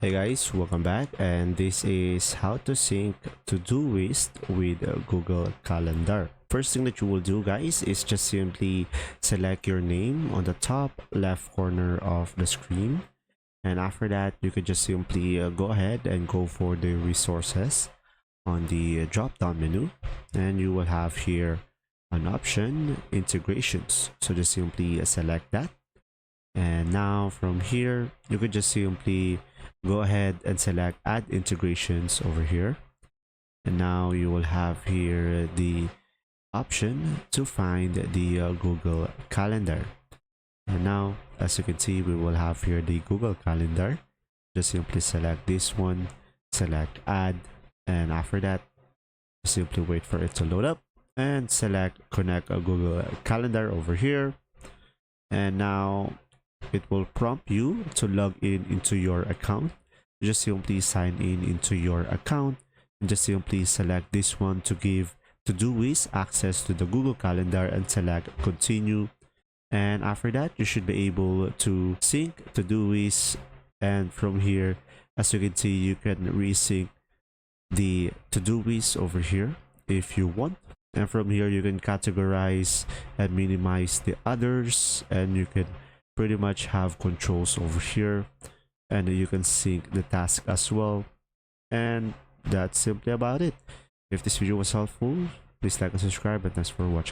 Hey guys, welcome back, and this is how to sync Todoist with Google Calendar. First thing that you will do, guys, is just simply select your name on the top left corner of the screen, and after that you could just simply go ahead and go for the resources on the drop down menu, and you will have here an option integrations. So just simply select that, and now from here you could just simply go ahead and select add integrations over here, and now you will have here the option to find the Google Calendar. And now, as you can see, we will have here the Google Calendar. Just simply select this one, select add, and after that simply wait for it to load up and select connect a Google Calendar over here. And now it will prompt you to log in into your account. Just simply sign in into your account and just simply select this one to give Todoist access to the Google Calendar and select continue. And after that, you should be able to sync Todoist, and from here, as you can see, you can resync the Todoist over here if you want. And from here, you can categorize and minimize the others, and you can pretty much have controls over here, and you can sync the task as well. And that's simply about it. If this video was helpful, please like and subscribe, and thanks for watching.